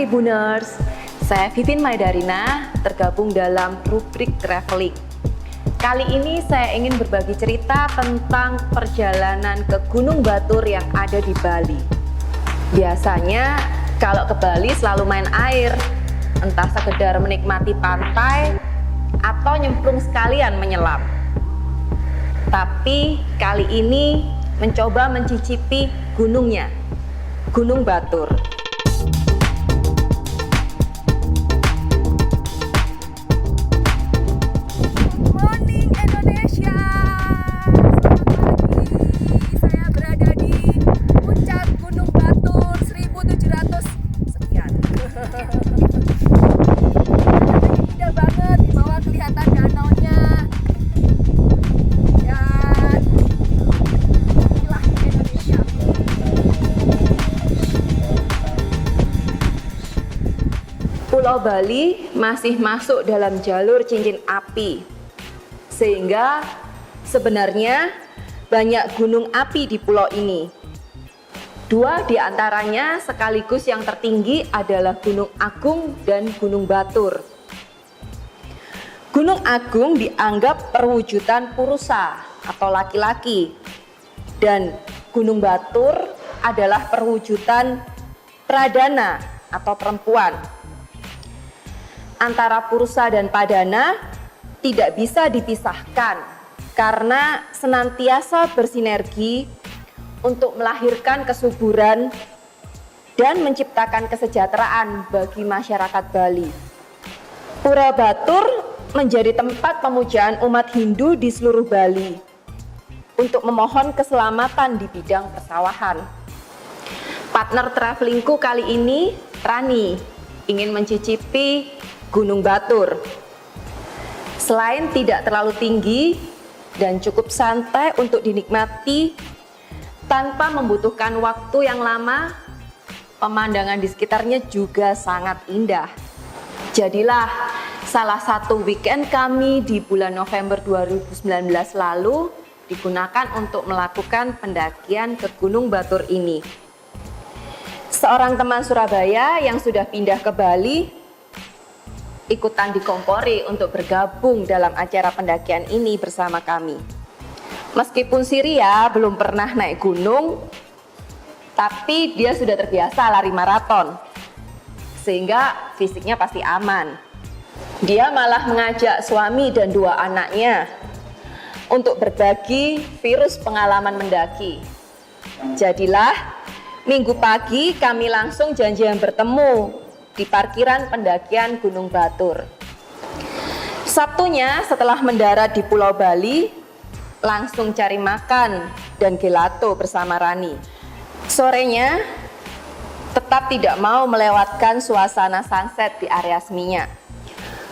Tribuners, saya Vivin Maidarina, tergabung dalam rubrik traveling. Kali ini saya ingin berbagi cerita tentang perjalanan ke Gunung Batur yang ada di Bali. Biasanya kalau ke Bali selalu main air, entah sekedar menikmati pantai atau nyemplung sekalian menyelam. Tapi kali ini mencoba mencicipi gunungnya, Gunung Batur. Morning Indonesia. Selamat pagi. Saya berada di puncak Gunung Batur 1700 sekian. Indah banget, di bawah kelihatan danaunya. Dan inilah Indonesia. Pulau Bali masih masuk dalam jalur cincin api, sehingga sebenarnya banyak gunung api di pulau ini. Dua di antaranya sekaligus yang tertinggi adalah Gunung Agung dan Gunung Batur. Gunung Agung dianggap perwujudan Purusa atau laki-laki, dan Gunung Batur adalah perwujudan Pradana atau perempuan. Antara Purusa dan Padana tidak bisa dipisahkan karena senantiasa bersinergi untuk melahirkan kesuburan dan menciptakan kesejahteraan bagi masyarakat Bali. Pura Batur menjadi tempat pemujaan umat Hindu di seluruh Bali untuk memohon keselamatan di bidang persawahan. Partner travelingku kali ini, Rani, ingin mencicipi Gunung Batur. Selain tidak terlalu tinggi dan cukup santai untuk dinikmati tanpa membutuhkan waktu yang lama, pemandangan di sekitarnya juga sangat indah. Jadilah salah satu weekend kami di bulan November 2019 lalu digunakan untuk melakukan pendakian ke Gunung Batur ini. Seorang teman Surabaya yang sudah pindah ke Bali ikutan dikompori untuk bergabung dalam acara pendakian ini bersama kami. Meskipun si Ria belum pernah naik gunung, tapi dia sudah terbiasa lari maraton, sehingga fisiknya pasti aman. Dia malah mengajak suami dan 2 anaknya untuk berbagi virus pengalaman mendaki. Jadilah Minggu pagi kami langsung janjian bertemu di parkiran pendakian Gunung Batur. Sabtunya setelah mendarat di Pulau Bali, langsung cari makan dan gelato bersama Rani. Sorenya tetap tidak mau melewatkan suasana sunset di area Seminyak.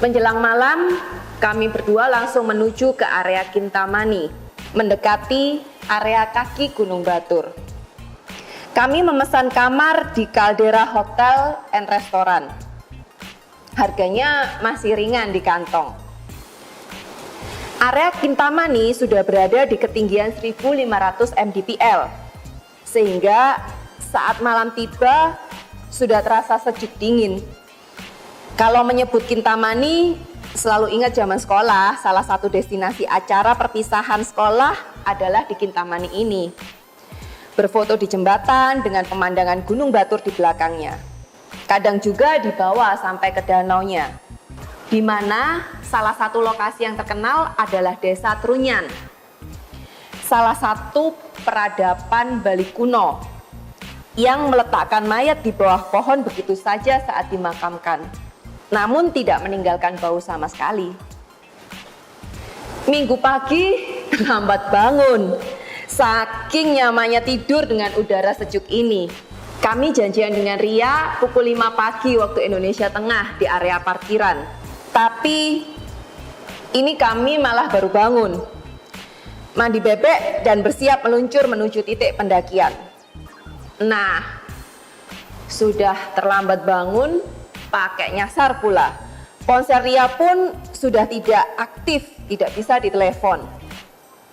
Menjelang malam, kami berdua langsung menuju ke area Kintamani, mendekati area kaki Gunung Batur. Kami memesan kamar di Caldera Hotel and Restoran. Harganya masih ringan di kantong. Area Kintamani sudah berada di ketinggian 1500 mdpl, sehingga saat malam tiba sudah terasa sejuk dingin. Kalau menyebut Kintamani, selalu ingat zaman sekolah, salah satu destinasi acara perpisahan sekolah adalah di Kintamani ini. Berfoto di jembatan dengan pemandangan Gunung Batur di belakangnya. Kadang juga dibawa sampai ke danaunya, di mana salah satu lokasi yang terkenal adalah Desa Trunyan, salah satu peradaban Bali kuno yang meletakkan mayat di bawah pohon begitu saja saat dimakamkan, namun tidak meninggalkan bau sama sekali. Minggu pagi terlambat bangun, saking nyamannya tidur dengan udara sejuk ini. Kami janjian dengan Ria pukul 5 pagi waktu Indonesia Tengah di area parkiran. Tapi ini kami malah baru bangun, mandi bebek dan bersiap meluncur menuju titik pendakian. Nah, sudah terlambat bangun, pakai nyasar pula. Ponsel Ria pun sudah tidak aktif, tidak bisa ditelepon.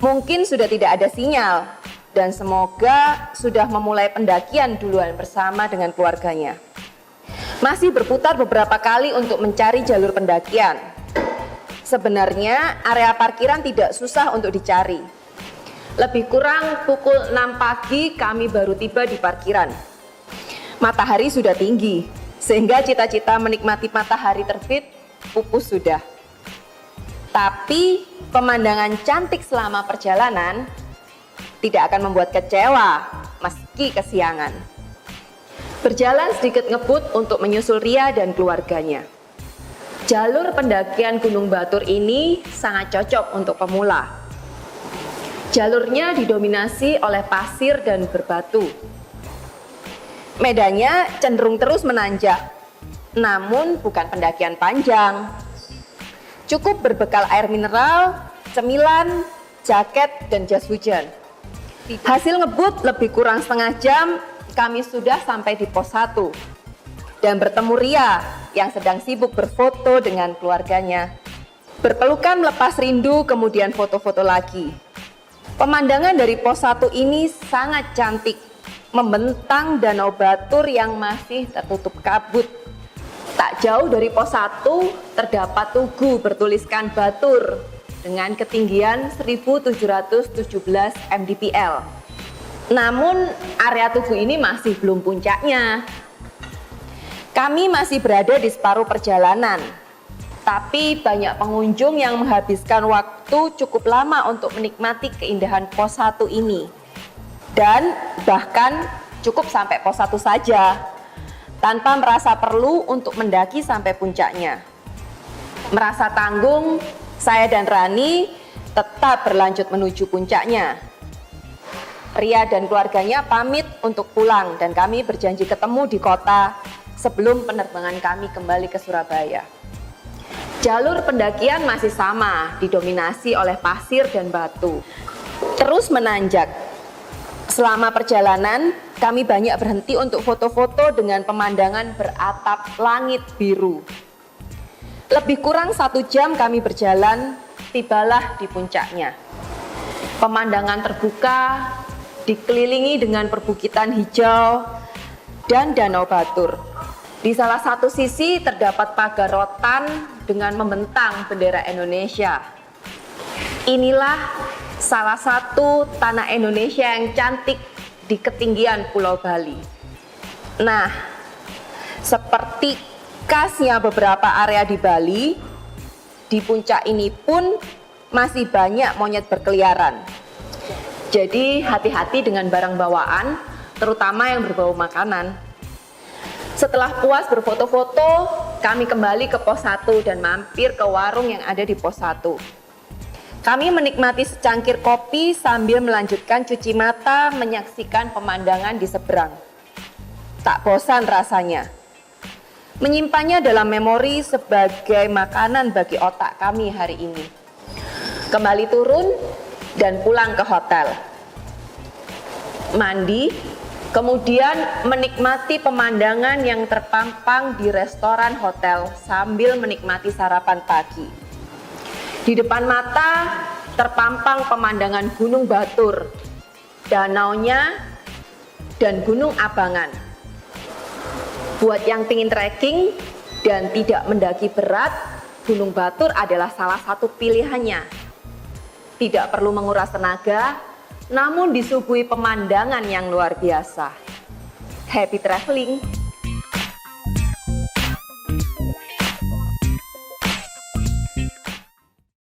Mungkin sudah tidak ada sinyal, dan semoga sudah memulai pendakian duluan bersama dengan keluarganya. Masih berputar beberapa kali untuk mencari jalur pendakian. Sebenarnya area parkiran tidak susah untuk dicari. Lebih kurang pukul 6 pagi kami baru tiba di parkiran. Matahari sudah tinggi, sehingga cita-cita menikmati matahari terbit pupus sudah. Tapi pemandangan cantik selama perjalanan tidak akan membuat kecewa meski kesiangan. Berjalan sedikit ngebut untuk menyusul Ria dan keluarganya. Jalur pendakian Gunung Batur ini sangat cocok untuk pemula. Jalurnya didominasi oleh pasir dan berbatu. Medannya cenderung terus menanjak, namun bukan pendakian panjang. Cukup berbekal air mineral, cemilan, jaket, dan jas hujan. Hasil ngebut lebih kurang setengah jam, kami sudah sampai di pos 1 dan bertemu Ria yang sedang sibuk berfoto dengan keluarganya. Berpelukan melepas rindu, kemudian foto-foto lagi. Pemandangan dari pos 1 ini sangat cantik, membentang Danau Batur yang masih tertutup kabut. Tak jauh dari pos 1 terdapat tugu bertuliskan Batur dengan ketinggian 1717 mdpl. Namun area tugu ini masih belum puncaknya. Kami masih berada di separuh perjalanan. Tapi banyak pengunjung yang menghabiskan waktu cukup lama untuk menikmati keindahan pos 1 ini. Dan bahkan cukup sampai pos 1 saja, tanpa merasa perlu untuk mendaki sampai puncaknya. Merasa tanggung, saya dan Rani tetap berlanjut menuju puncaknya. Ria dan keluarganya pamit untuk pulang dan kami berjanji ketemu di kota sebelum penerbangan kami kembali ke Surabaya. Jalur pendakian masih sama, didominasi oleh pasir dan batu. Terus menanjak. Selama perjalanan, kami banyak berhenti untuk foto-foto dengan pemandangan beratap langit biru. Lebih kurang 1 jam kami berjalan, tibalah di puncaknya. Pemandangan terbuka, dikelilingi dengan perbukitan hijau dan Danau Batur. Di salah satu sisi terdapat pagar rotan dengan membentang bendera Indonesia. Inilah salah satu tanah Indonesia yang cantik di ketinggian Pulau Bali. Nah, seperti khasnya beberapa area di Bali, di puncak ini pun masih banyak monyet berkeliaran. Jadi hati-hati dengan barang bawaan, terutama yang berbau makanan. Setelah puas berfoto-foto, kami kembali ke pos 1 dan mampir ke warung yang ada di pos 1. Kami menikmati secangkir kopi sambil melanjutkan cuci mata menyaksikan pemandangan di seberang. Tak bosan rasanya. Menyimpannya dalam memori sebagai makanan bagi otak kami hari ini. Kembali turun dan pulang ke hotel. Mandi, kemudian menikmati pemandangan yang terpampang di restoran hotel sambil menikmati sarapan pagi. Di depan mata terpampang pemandangan Gunung Batur, danaunya, dan Gunung Abangan. Buat yang ingin trekking dan tidak mendaki berat, Gunung Batur adalah salah satu pilihannya. Tidak perlu menguras tenaga, namun disuguhi pemandangan yang luar biasa. Happy traveling!